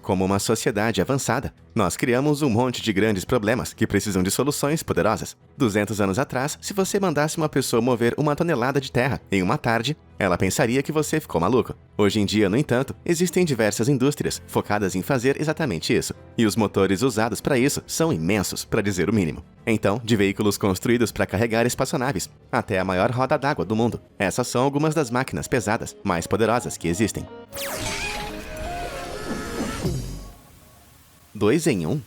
Como uma sociedade avançada, nós criamos um monte de grandes problemas que precisam de soluções poderosas. 200 anos atrás, se você mandasse uma pessoa mover 1 tonelada de terra em uma tarde, ela pensaria que você ficou maluco. Hoje em dia, no entanto, existem diversas indústrias focadas em fazer exatamente isso. E os motores usados para isso são imensos, para dizer o mínimo. Então, de veículos construídos para carregar espaçonaves, até a maior roda d'água do mundo. Essas são algumas das máquinas pesadas mais poderosas que existem. 2 em 1?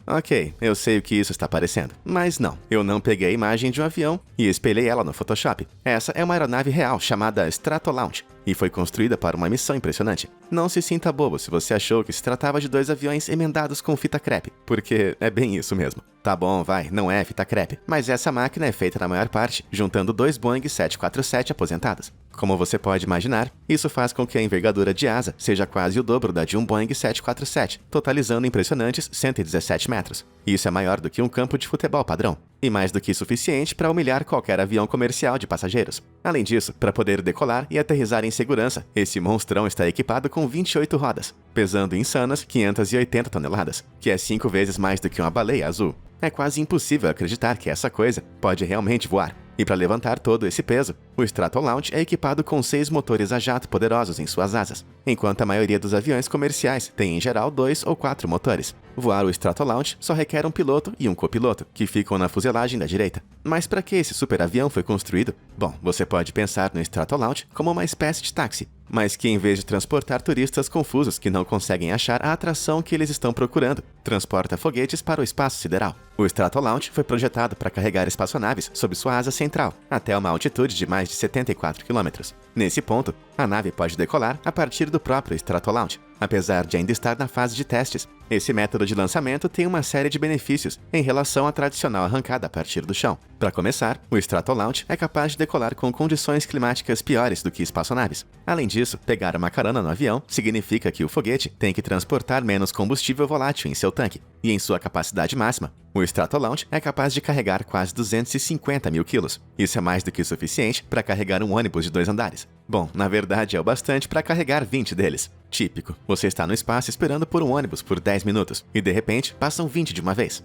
Ok, eu sei o que isso está parecendo. Mas não, eu não peguei a imagem de um avião e espelhei ela no Photoshop. Essa é uma aeronave real chamada Stratolaunch e foi construída para uma missão impressionante. Não se sinta bobo se você achou que se tratava de 2 aviões emendados com fita crepe, porque é bem isso mesmo. Tá bom, vai, não é fita crepe, mas essa máquina é feita na maior parte juntando 2 Boeing 747 aposentados. Como você pode imaginar, isso faz com que a envergadura de asa seja quase o dobro da de um Boeing 747, totalizando impressionantes 117 metros. Isso é maior do que um campo de futebol padrão, e mais do que suficiente para humilhar qualquer avião comercial de passageiros. Além disso, para poder decolar e aterrissar em segurança, esse monstrão está equipado com 28 rodas, pesando insanas 580 toneladas, que é 5 vezes mais do que uma baleia azul. É quase impossível acreditar que essa coisa pode realmente voar. E para levantar todo esse peso, o Stratolaunch é equipado com 6 motores a jato poderosos em suas asas, enquanto a maioria dos aviões comerciais tem em geral 2 ou 4 motores. Voar o Stratolaunch só requer um piloto e um copiloto, que ficam na fuselagem da direita. Mas para que esse superavião foi construído? Bom, você pode pensar no Stratolaunch como uma espécie de táxi, mas que em vez de transportar turistas confusos que não conseguem achar a atração que eles estão procurando, transporta foguetes para o espaço sideral. O Stratolaunch foi projetado para carregar espaçonaves sob sua asa central, até uma altitude de mais de 74 km. Nesse ponto, a nave pode decolar a partir do próprio Stratolaunch. Apesar de ainda estar na fase de testes, esse método de lançamento tem uma série de benefícios em relação à tradicional arrancada a partir do chão. Para começar, o Stratolaunch é capaz de decolar com condições climáticas piores do que espaçonaves. Além disso, pegar uma carona no avião significa que o foguete tem que transportar menos combustível volátil em seu tanque, e em sua capacidade máxima, o Stratolaunch é capaz de carregar quase 250 mil quilos. Isso é mais do que o suficiente para carregar um ônibus de 2 andares. Bom, na verdade é o bastante para carregar 20 deles. Típico, você está no espaço esperando por um ônibus por 10 minutos, e de repente passam 20 de uma vez.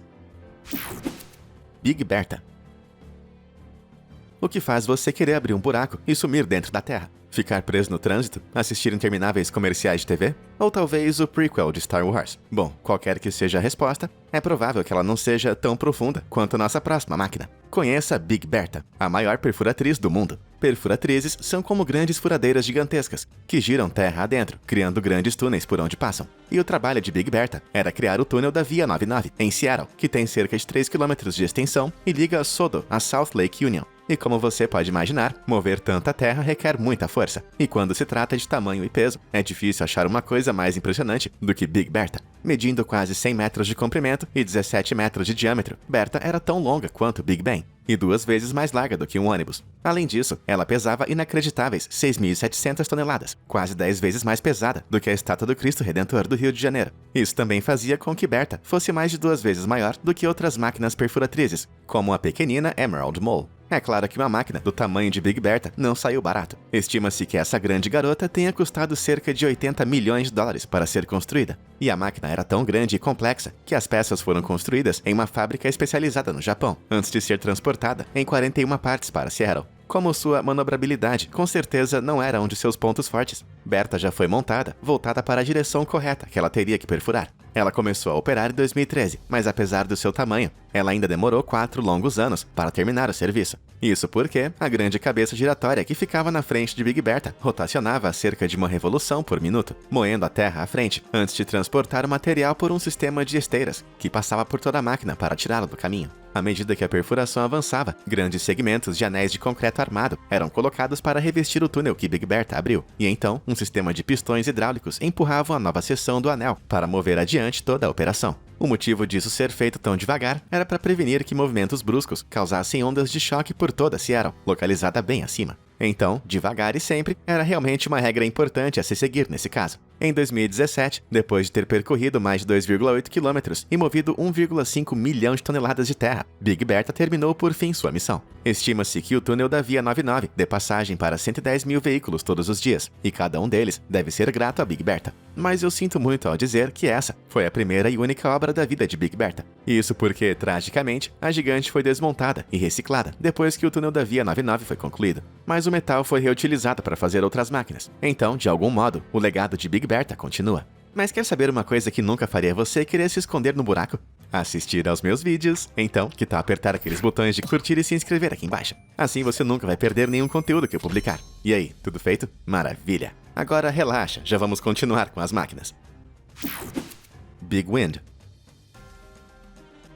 Big Bertha. O que faz você querer abrir um buraco e sumir dentro da Terra? Ficar preso no trânsito? Assistir intermináveis comerciais de TV? Ou talvez o prequel de Star Wars? Bom, qualquer que seja a resposta, é provável que ela não seja tão profunda quanto a nossa próxima máquina. Conheça a Big Bertha, a maior perfuratriz do mundo. Perfuratrizes são como grandes furadeiras gigantescas, que giram terra adentro, criando grandes túneis por onde passam. E o trabalho de Big Bertha era criar o túnel da Via 99, em Seattle, que tem cerca de 3 km de extensão e liga Sodo a South Lake Union. E como você pode imaginar, mover tanta terra requer muita força. E quando se trata de tamanho e peso, é difícil achar uma coisa mais impressionante do que Big Bertha. Medindo quase 100 metros de comprimento e 17 metros de diâmetro, Bertha era tão longa quanto Big Ben, e 2 vezes mais larga do que um ônibus. Além disso, ela pesava inacreditáveis 6.700 toneladas, quase 10 vezes mais pesada do que a estátua do Cristo Redentor do Rio de Janeiro. Isso também fazia com que Bertha fosse mais de 2 vezes maior do que outras máquinas perfuratrizes, como a pequenina Emerald Mole. É claro que uma máquina do tamanho de Big Bertha não saiu barato. Estima-se que essa grande garota tenha custado cerca de 80 milhões de dólares para ser construída. E a máquina era tão grande e complexa que as peças foram construídas em uma fábrica especializada no Japão, antes de ser transportada em 41 partes para Seattle. Como sua manobrabilidade com certeza não era um de seus pontos fortes, Bertha já foi montada, voltada para a direção correta que ela teria que perfurar. Ela começou a operar em 2013, mas apesar do seu tamanho, ela ainda demorou 4 longos anos para terminar o serviço. Isso porque a grande cabeça giratória que ficava na frente de Big Bertha rotacionava a cerca de uma revolução por minuto, moendo a terra à frente, antes de transportar o material por um sistema de esteiras, que passava por toda a máquina para tirá-lo do caminho. À medida que a perfuração avançava, grandes segmentos de anéis de concreto armado eram colocados para revestir o túnel que Big Bertha abriu, e então um sistema de pistões hidráulicos empurravam a nova seção do anel para mover adiante toda a operação. O motivo disso ser feito tão devagar era para prevenir que movimentos bruscos causassem ondas de choque por toda Seattle, localizada bem acima. Então, devagar e sempre era realmente uma regra importante a se seguir nesse caso. Em 2017, depois de ter percorrido mais de 2,8 quilômetros e movido 1,5 milhão de toneladas de terra, Big Bertha terminou por fim sua missão. Estima-se que o túnel da Via 99 dê passagem para 110 mil veículos todos os dias, e cada um deles deve ser grato a Big Bertha. Mas eu sinto muito ao dizer que essa foi a primeira e única obra da vida de Big Bertha. Isso porque, tragicamente, a gigante foi desmontada e reciclada depois que o túnel da Via 99 foi concluído. Mas o metal foi reutilizado para fazer outras máquinas. Então, de algum modo, o legado de Big Bertha continua. Mas quer saber uma coisa que nunca faria você querer se esconder no buraco? Assistir aos meus vídeos. Então, que tal apertar aqueles botões de curtir e se inscrever aqui embaixo? Assim você nunca vai perder nenhum conteúdo que eu publicar. E aí, tudo feito? Maravilha! Agora relaxa, já vamos continuar com as máquinas. Big Wind.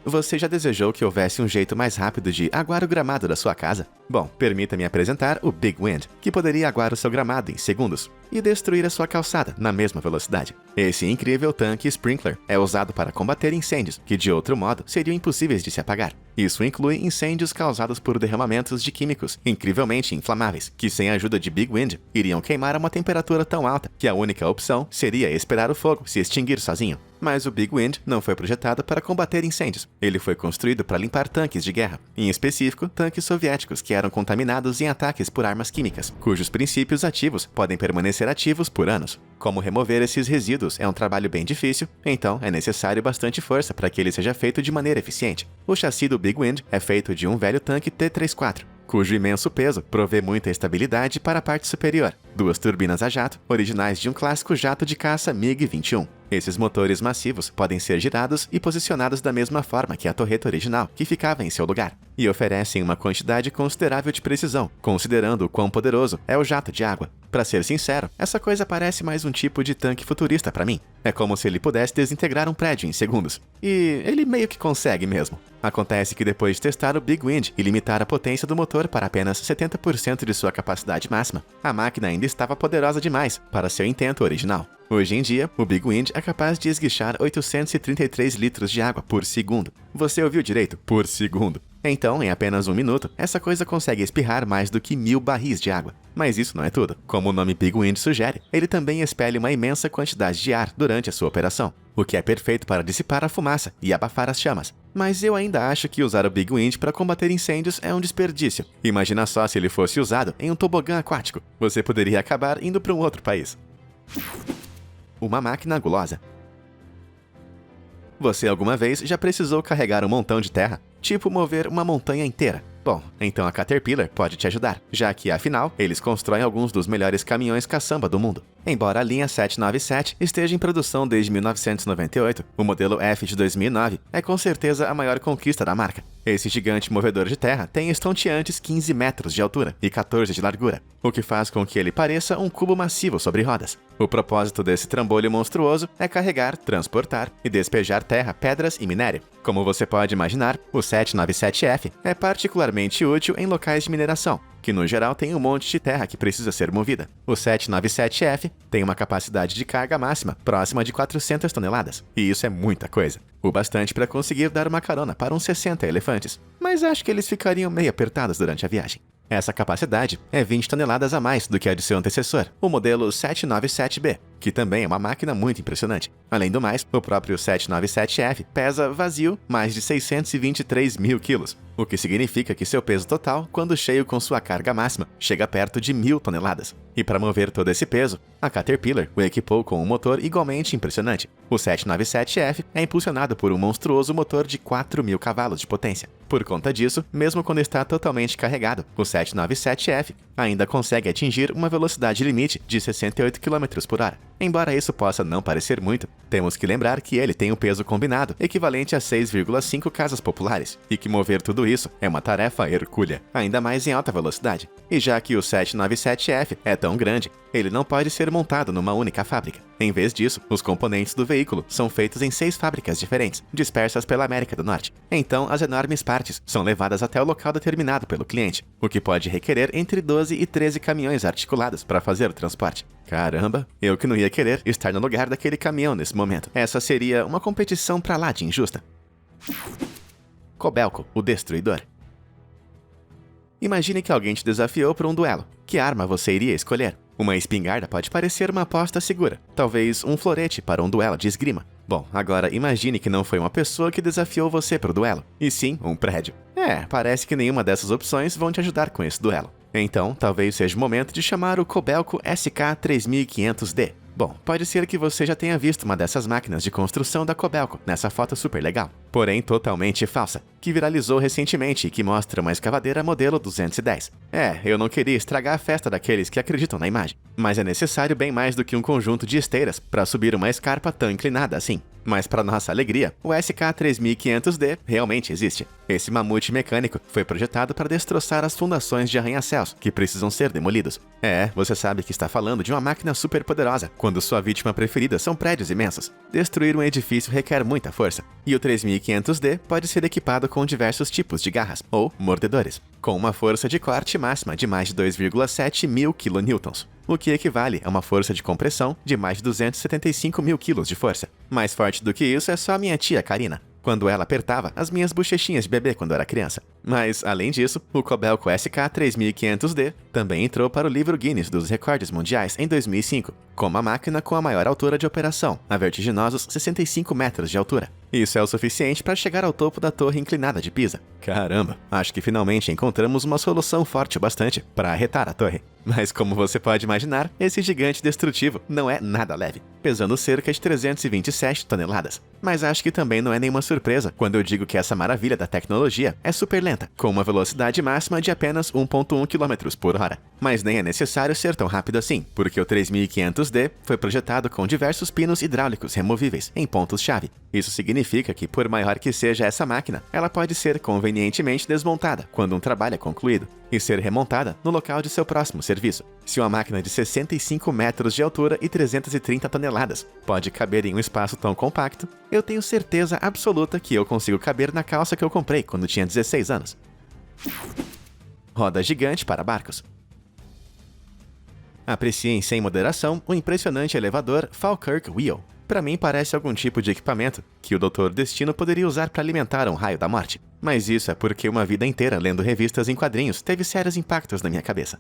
Você já desejou que houvesse um jeito mais rápido de aguar o gramado da sua casa? Bom, permita-me apresentar o Big Wind, que poderia aguar o seu gramado em segundos e destruir a sua calçada na mesma velocidade. Esse incrível tanque sprinkler é usado para combater incêndios que, de outro modo, seriam impossíveis de se apagar. Isso inclui incêndios causados por derramamentos de químicos incrivelmente inflamáveis, que sem a ajuda de Big Wind, iriam queimar a uma temperatura tão alta que a única opção seria esperar o fogo se extinguir sozinho. Mas o Big Wind não foi projetado para combater incêndios. Ele foi construído para limpar tanques de guerra, em específico, tanques soviéticos que eram contaminados em ataques por armas químicas, cujos princípios ativos podem permanecer ativos por anos. Como remover esses resíduos é um trabalho bem difícil, então é necessário bastante força para que ele seja feito de maneira eficiente. O chassi do Big Wind é feito de um velho tanque T-34, cujo imenso peso provê muita estabilidade para a parte superior. 2 turbinas a jato, originais de um clássico jato de caça MiG-21. Esses motores massivos podem ser girados e posicionados da mesma forma que a torreta original, que ficava em seu lugar, e oferecem uma quantidade considerável de precisão, considerando o quão poderoso é o jato de água. Para ser sincero, essa coisa parece mais um tipo de tanque futurista para mim. É como se ele pudesse desintegrar um prédio em segundos. E ele meio que consegue mesmo. Acontece que depois de testar o Big Wind e limitar a potência do motor para apenas 70% de sua capacidade máxima, a máquina ainda estava poderosa demais para seu intento original. Hoje em dia, o Big Wind é capaz de esguichar 833 litros de água por segundo. Você ouviu direito? Por segundo. Então, em apenas 1 minuto, essa coisa consegue espirrar mais do que 1000 barris de água. Mas isso não é tudo. Como o nome Big Wind sugere, ele também expele uma imensa quantidade de ar durante a sua operação, o que é perfeito para dissipar a fumaça e abafar as chamas. Mas eu ainda acho que usar o Big Wind para combater incêndios é um desperdício. Imagina só se ele fosse usado em um tobogã aquático. Você poderia acabar indo para um outro país. Uma máquina gulosa. Você alguma vez já precisou carregar um montão de terra? Tipo mover uma montanha inteira? Bom, então a Caterpillar pode te ajudar, já que, afinal, eles constroem alguns dos melhores caminhões caçamba do mundo. Embora a linha 797 esteja em produção desde 1998, o modelo F de 2009 é com certeza a maior conquista da marca. Esse gigante movedor de terra tem estonteantes 15 metros de altura e 14 de largura, o que faz com que ele pareça um cubo massivo sobre rodas. O propósito desse trambolho monstruoso é carregar, transportar e despejar terra, pedras e minério. Como você pode imaginar, o 797F é particularmente útil em locais de mineração, que no geral tem um monte de terra que precisa ser movida. O 797F tem uma capacidade de carga máxima próxima de 400 toneladas, e isso é muita coisa. O bastante para conseguir dar uma carona para uns 60 elefantes, mas acho que eles ficariam meio apertados durante a viagem. Essa capacidade é 20 toneladas a mais do que a de seu antecessor, o modelo 797B, que também é uma máquina muito impressionante. Além do mais, o próprio 797F pesa vazio mais de 623 mil quilos, o que significa que seu peso total, quando cheio com sua carga máxima, chega perto de 1000 toneladas. E para mover todo esse peso, a Caterpillar o equipou com um motor igualmente impressionante. O 797F é impulsionado por um monstruoso motor de 4.000 cavalos de potência. Por conta disso, mesmo quando está totalmente carregado, o 797F ainda consegue atingir uma velocidade limite de 68 km por hora. Embora isso possa não parecer muito, temos que lembrar que ele tem um peso combinado equivalente a 6,5 casas populares, e que mover tudo isso é uma tarefa hercúlea, ainda mais em alta velocidade. E já que o 797F é tão grande, ele não pode ser montado numa única fábrica. Em vez disso, os componentes do veículo são feitos em 6 fábricas diferentes, dispersas pela América do Norte. Então, as enormes partes são levadas até o local determinado pelo cliente, o que pode requerer entre 12 e 13 caminhões articulados para fazer o transporte. Caramba, eu que não ia querer estar no lugar daquele caminhão nesse momento. Essa seria uma competição pra lá de injusta. Kobelco, o Destruidor. Imagine que alguém te desafiou para um duelo. Que arma você iria escolher? Uma espingarda pode parecer uma aposta segura, talvez um florete para um duelo de esgrima. Bom, agora imagine que não foi uma pessoa que desafiou você para o duelo, e sim um prédio. Parece que nenhuma dessas opções vão te ajudar com esse duelo. Então, talvez seja o momento de chamar o Kobelco SK3500D. Bom, pode ser que você já tenha visto uma dessas máquinas de construção da Kobelco nessa foto super legal, porém totalmente falsa, que viralizou recentemente e que mostra uma escavadeira modelo 210. Eu não queria estragar a festa daqueles que acreditam na imagem, mas é necessário bem mais do que um conjunto de esteiras para subir uma escarpa tão inclinada assim. Mas para nossa alegria, o SK3500D realmente existe. Esse mamute mecânico foi projetado para destroçar as fundações de arranha-céus, que precisam ser demolidos. Você sabe que está falando de uma máquina super poderosa, quando sua vítima preferida são prédios imensos. Destruir um edifício requer muita força, e o 3500D pode ser equipado com diversos tipos de garras, ou mordedores, com uma força de corte máxima de mais de 2,7 mil kN, o que equivale a uma força de compressão de mais de 275 mil kg de força. Mais forte do que isso é só minha tia Karina, quando ela apertava as minhas bochechinhas de bebê quando era criança. Mas, além disso, o Kobelco SK3500D também entrou para o livro Guinness dos Recordes Mundiais em 2005, como a máquina com a maior altura de operação, a vertiginosos 65 metros de altura. Isso é o suficiente para chegar ao topo da torre inclinada de Pisa. Caramba, acho que finalmente encontramos uma solução forte o bastante para arretar a torre. Mas como você pode imaginar, esse gigante destrutivo não é nada leve, pesando cerca de 327 toneladas. Mas acho que também não é nenhuma surpresa quando eu digo que essa maravilha da tecnologia é super lenta, com uma velocidade máxima de apenas 1,1 km por hora. Mas nem é necessário ser tão rápido assim, porque o 3500D foi projetado com diversos pinos hidráulicos removíveis em pontos-chave. Isso significa que, por maior que seja essa máquina, ela pode ser convenientemente desmontada quando um trabalho é concluído, e ser remontada no local de seu próximo serviço. Se uma máquina de 65 metros de altura e 330 toneladas pode caber em um espaço tão compacto, eu tenho certeza absoluta que eu consigo caber na calça que eu comprei quando tinha 16 anos. Roda gigante para barcos. Apreciem sem moderação o impressionante elevador Falkirk Wheel. Para mim parece algum tipo de equipamento que o Dr. Destino poderia usar para alimentar um raio da morte. Mas isso é porque uma vida inteira lendo revistas em quadrinhos teve sérios impactos na minha cabeça.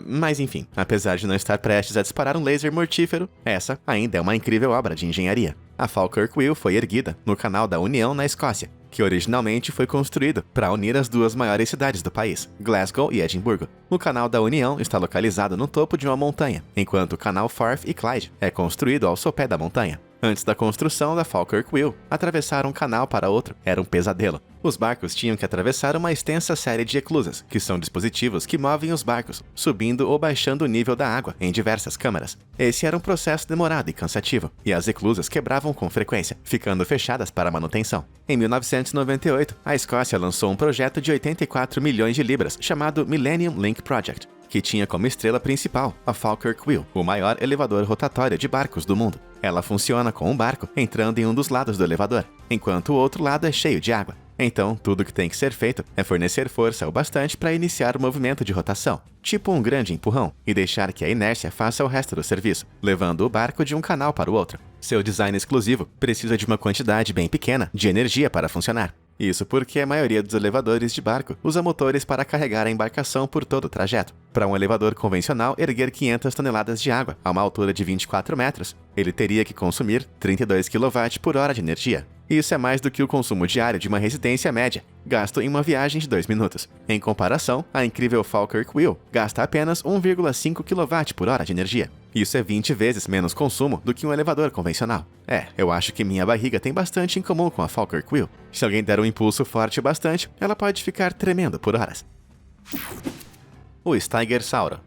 Mas enfim, apesar de não estar prestes a disparar um laser mortífero, essa ainda é uma incrível obra de engenharia. A Falkirk Wheel foi erguida no Canal da União na Escócia, que originalmente foi construído para unir as duas maiores cidades do país, Glasgow e Edimburgo. O Canal da União está localizado no topo de uma montanha, enquanto o Canal Forth e Clyde é construído ao sopé da montanha. Antes da construção da Falkirk Wheel, atravessar um canal para outro era um pesadelo. Os barcos tinham que atravessar uma extensa série de eclusas, que são dispositivos que movem os barcos, subindo ou baixando o nível da água em diversas câmaras. Esse era um processo demorado e cansativo, e as eclusas quebravam com frequência, ficando fechadas para manutenção. Em 1998, a Escócia lançou um projeto de 84 milhões de libras chamado Millennium Link Project, que tinha como estrela principal a Falkirk Wheel, o maior elevador rotatório de barcos do mundo. Ela funciona com um barco entrando em um dos lados do elevador, enquanto o outro lado é cheio de água. Então, tudo que tem que ser feito é fornecer força o bastante para iniciar o movimento de rotação, tipo um grande empurrão, e deixar que a inércia faça o resto do serviço, levando o barco de um canal para o outro. Seu design exclusivo precisa de uma quantidade bem pequena de energia para funcionar. Isso porque a maioria dos elevadores de barco usa motores para carregar a embarcação por todo o trajeto. Para um elevador convencional erguer 500 toneladas de água a uma altura de 24 metros, ele teria que consumir 32 kW por hora de energia. Isso é mais do que o consumo diário de uma residência média, gasto em uma viagem de 2 minutos. Em comparação, a incrível Falkirk Wheel gasta apenas 1,5 kW por hora de energia. Isso é 20 vezes menos consumo do que um elevador convencional. Eu acho que minha barriga tem bastante em comum com a Falkirk Wheel. Se alguém der um impulso forte o bastante, ela pode ficar tremendo por horas. O Steiger Sauro.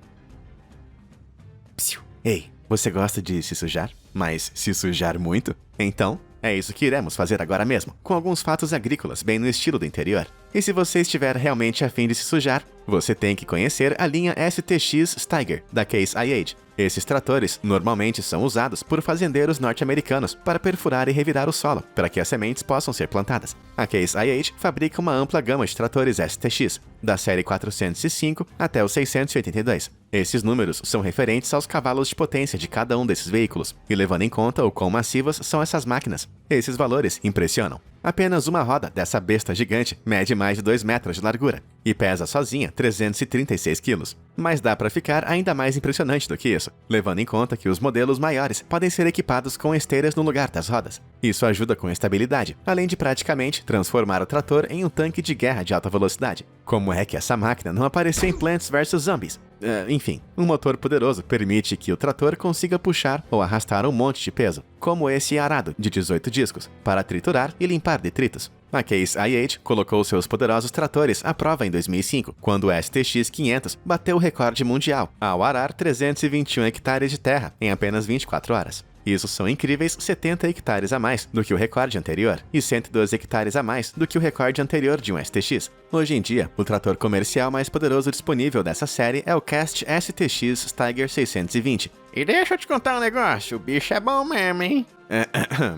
Psiu. Ei, você gosta de se sujar? Mas se sujar muito? Então, é isso que iremos fazer agora mesmo, com alguns fatos agrícolas bem no estilo do interior. E se você estiver realmente a fim de se sujar, você tem que conhecer a linha STX Steiger, da Case IH. Esses tratores normalmente são usados por fazendeiros norte-americanos para perfurar e revirar o solo, para que as sementes possam ser plantadas. A Case IH fabrica uma ampla gama de tratores STX, da série 405 até o 682. Esses números são referentes aos cavalos de potência de cada um desses veículos, e levando em conta o quão massivas são essas máquinas. Esses valores impressionam. Apenas uma roda dessa besta gigante mede mais de 2 metros de largura e pesa sozinha 336 quilos. Mas dá para ficar ainda mais impressionante do que isso, levando em conta que os modelos maiores podem ser equipados com esteiras no lugar das rodas. Isso ajuda com estabilidade, além de praticamente transformar o trator em um tanque de guerra de alta velocidade. Como é que essa máquina não apareceu em Plants vs Zombies? Enfim, um motor poderoso permite que o trator consiga puxar ou arrastar um monte de peso, como esse arado de 18 discos, para triturar e limpar detritos. A Case IH colocou seus poderosos tratores à prova em 2005, quando o STX 500 bateu o recorde mundial ao arar 321 hectares de terra em apenas 24 horas. Isso são incríveis 70 hectares a mais do que o recorde anterior e 112 hectares a mais do que o recorde anterior de um STX. Hoje em dia, o trator comercial mais poderoso disponível dessa série é o Cast STX Steiger 620. E deixa eu te contar um negócio, o bicho é bom mesmo, hein?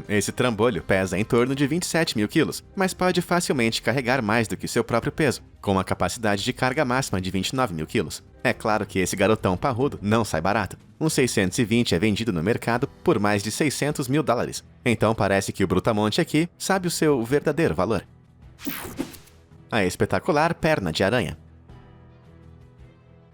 Esse trambolho pesa em torno de 27 mil quilos, mas pode facilmente carregar mais do que seu próprio peso, com uma capacidade de carga máxima de 29 mil quilos. É claro que esse garotão parrudo não sai barato. Um 620 é vendido no mercado por mais de 600 mil dólares. Então parece que o Brutamonte aqui sabe o seu verdadeiro valor. A espetacular perna de aranha.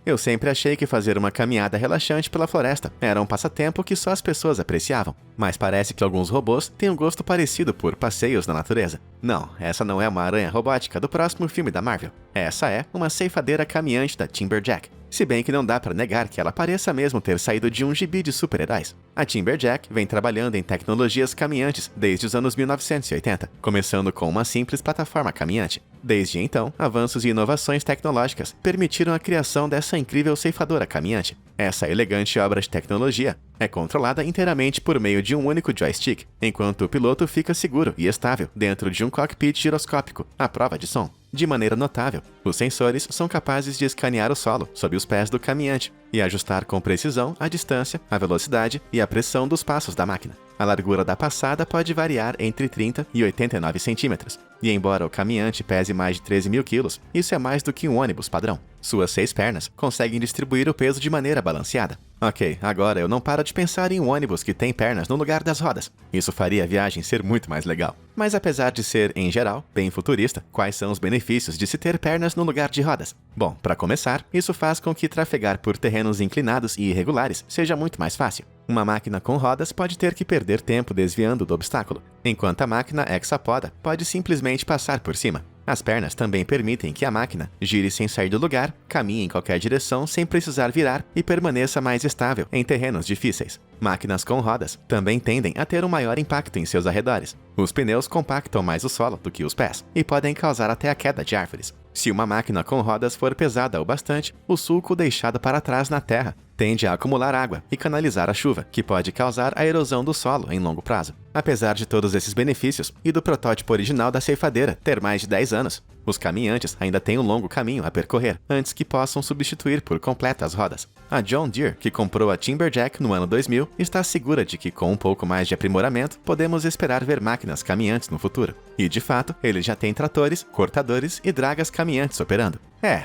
Eu sempre achei que fazer uma caminhada relaxante pela floresta era um passatempo que só as pessoas apreciavam, mas parece que alguns robôs têm um gosto parecido por passeios na natureza. Não, essa não é uma aranha robótica do próximo filme da Marvel. Essa é uma ceifadeira caminhante da Timberjack. Se bem que não dá pra negar que ela pareça mesmo ter saído de um gibi de super-heróis. A Timberjack vem trabalhando em tecnologias caminhantes desde os anos 1980, começando com uma simples plataforma caminhante. Desde então, avanços e inovações tecnológicas permitiram a criação dessa incrível ceifadora caminhante. Essa elegante obra de tecnologia é controlada inteiramente por meio de um único joystick, enquanto o piloto fica seguro e estável dentro de um cockpit giroscópico, à prova de som. De maneira notável, os sensores são capazes de escanear o solo sob os pés do caminhante e ajustar com precisão a distância, a velocidade e a pressão dos passos da máquina. A largura da passada pode variar entre 30 e 89 centímetros, e embora o caminhante pese mais de 13 mil quilos, isso é mais do que um ônibus padrão. Suas 6 pernas conseguem distribuir o peso de maneira balanceada. Ok, agora eu não paro de pensar em um ônibus que tem pernas no lugar das rodas. Isso faria a viagem ser muito mais legal. Mas apesar de ser, em geral, bem futurista, quais são os benefícios de se ter pernas no lugar de rodas? Bom, para começar, isso faz com que trafegar por terrenos inclinados e irregulares seja muito mais fácil. Uma máquina com rodas pode ter que perder tempo desviando do obstáculo, enquanto a máquina hexapoda pode simplesmente passar por cima. As pernas também permitem que a máquina gire sem sair do lugar, caminhe em qualquer direção sem precisar virar e permaneça mais estável em terrenos difíceis. Máquinas com rodas também tendem a ter um maior impacto em seus arredores. Os pneus compactam mais o solo do que os pés e podem causar até a queda de árvores. Se uma máquina com rodas for pesada o bastante, o sulco deixado para trás na terra tende a acumular água e canalizar a chuva, que pode causar a erosão do solo em longo prazo. Apesar de todos esses benefícios e do protótipo original da ceifadeira ter mais de 10 anos, os caminhantes ainda têm um longo caminho a percorrer antes que possam substituir por completo as rodas. A John Deere, que comprou a Timberjack no ano 2000, está segura de que com um pouco mais de aprimoramento podemos esperar ver máquinas caminhantes no futuro. E de fato, eles já têm tratores, cortadores e dragas caminhantes operando.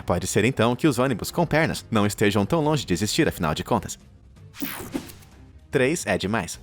Pode ser então que os ônibus com pernas não estejam tão longe de existir afinal de contas. 3 é demais.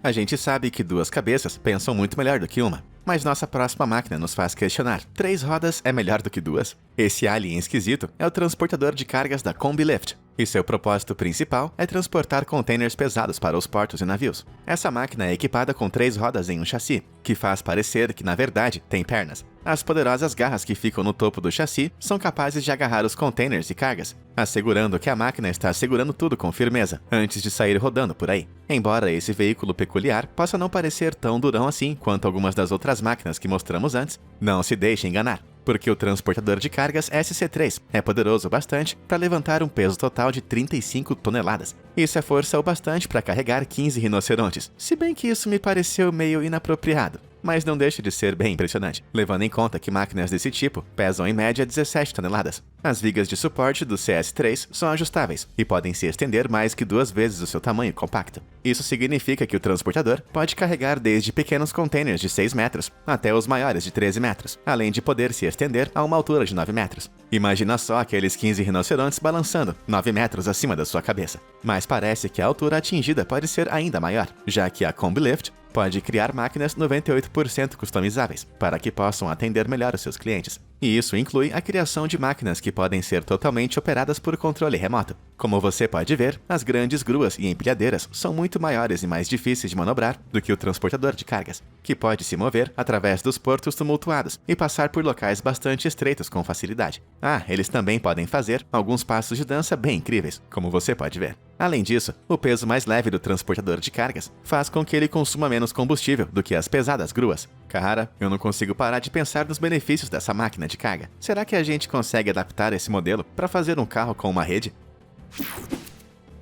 A gente sabe que 2 cabeças pensam muito melhor do que uma, mas nossa próxima máquina nos faz questionar: 3 rodas é melhor do que 2? Esse alien esquisito é o transportador de cargas da Combi-Lift, e seu propósito principal é transportar containers pesados para os portos e navios. Essa máquina é equipada com 3 rodas em um chassi, que faz parecer que na verdade tem pernas. As poderosas garras que ficam no topo do chassi são capazes de agarrar os containers e cargas, assegurando que a máquina está segurando tudo com firmeza antes de sair rodando por aí. Embora esse veículo peculiar possa não parecer tão durão assim quanto algumas das outras máquinas que mostramos antes, não se deixe enganar, porque o transportador de cargas SC3 é poderoso bastante para levantar um peso total de 35 toneladas. Isso é força o bastante para carregar 15 rinocerontes, se bem que isso me pareceu meio inapropriado. mas não deixa de ser bem impressionante, levando em conta que máquinas desse tipo pesam em média 17 toneladas. As vigas de suporte do CS3 são ajustáveis e podem se estender mais que 2 vezes o seu tamanho compacto. Isso significa que o transportador pode carregar desde pequenos containers de 6 metros até os maiores de 13 metros, além de poder se estender a uma altura de 9 metros. Imagina só aqueles 15 rinocerontes balançando 9 metros acima da sua cabeça. Mas parece que a altura atingida pode ser ainda maior, já que a Combi Lift pode criar máquinas 98% customizáveis para que possam atender melhor os seus clientes. E isso inclui a criação de máquinas que podem ser totalmente operadas por controle remoto. Como você pode ver, as grandes gruas e empilhadeiras são muito maiores e mais difíceis de manobrar do que o transportador de cargas, que pode se mover através dos portos tumultuados e passar por locais bastante estreitos com facilidade. Eles também podem fazer alguns passos de dança bem incríveis, como você pode ver. Além disso, o peso mais leve do transportador de cargas faz com que ele consuma menos combustível do que as pesadas gruas. Cara, eu não consigo parar de pensar nos benefícios dessa máquina de carga. Será que a gente consegue adaptar esse modelo para fazer um carro com uma rede?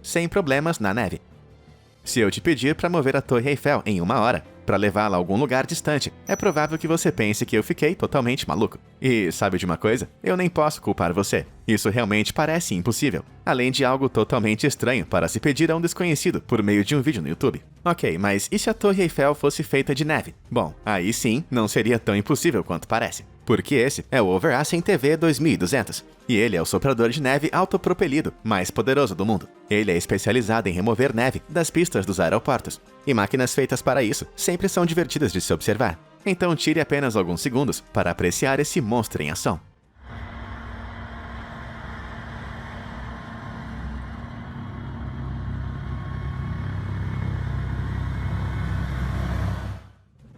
Sem problemas na neve. Se eu te pedir para mover a Torre Eiffel em 1 hora, para levá-la a algum lugar distante, é provável que você pense que eu fiquei totalmente maluco. E sabe de uma coisa? Eu nem posso culpar você. Isso realmente parece impossível, além de algo totalmente estranho para se pedir a um desconhecido por meio de um vídeo no YouTube. Ok, mas e se a Torre Eiffel fosse feita de neve? Bom, aí sim, não seria tão impossível quanto parece. Porque esse é o Overassen TV 2200, e ele é o soprador de neve autopropelido mais poderoso do mundo. Ele é especializado em remover neve das pistas dos aeroportos, e máquinas feitas para isso sempre são divertidas de se observar. Então tire apenas alguns segundos para apreciar esse monstro em ação.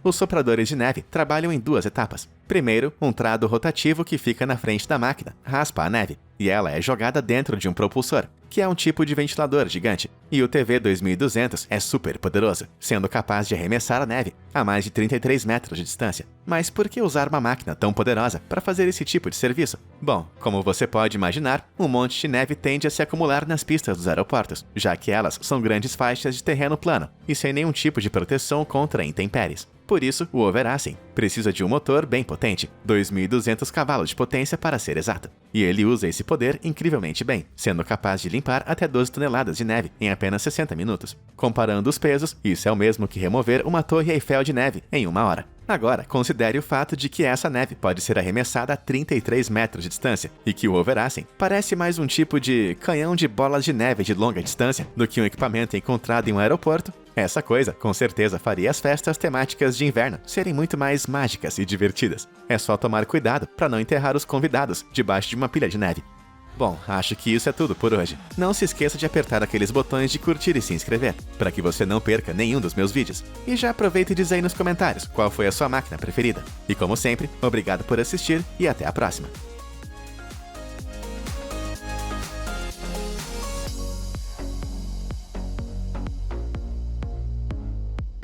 Os sopradores de neve trabalham em 2 etapas. Primeiro, um trado rotativo que fica na frente da máquina raspa a neve, e ela é jogada dentro de um propulsor, que é um tipo de ventilador gigante. E o TV 2200 é super poderoso, sendo capaz de arremessar a neve a mais de 33 metros de distância. Mas por que usar uma máquina tão poderosa para fazer esse tipo de serviço? Bom, como você pode imaginar, um monte de neve tende a se acumular nas pistas dos aeroportos, já que elas são grandes faixas de terreno plano e sem nenhum tipo de proteção contra intempéries. Por isso, o Overassen precisa de um motor bem potente, 2.200 cavalos de potência para ser exato. E ele usa esse poder incrivelmente bem, sendo capaz de limpar até 12 toneladas de neve em apenas 60 minutos. Comparando os pesos, isso é o mesmo que remover uma Torre Eiffel de neve em 1 hora. Agora, considere o fato de que essa neve pode ser arremessada a 33 metros de distância e que o Overassen parece mais um tipo de canhão de bolas de neve de longa distância do que um equipamento encontrado em um aeroporto. Essa coisa, com certeza, faria as festas temáticas de inverno serem muito mais mágicas e divertidas. É só tomar cuidado para não enterrar os convidados debaixo de uma pilha de neve. Bom, acho que isso é tudo por hoje. Não se esqueça de apertar aqueles botões de curtir e se inscrever, para que você não perca nenhum dos meus vídeos. E já aproveita e diz aí nos comentários qual foi a sua máquina preferida. E como sempre, obrigado por assistir e até a próxima.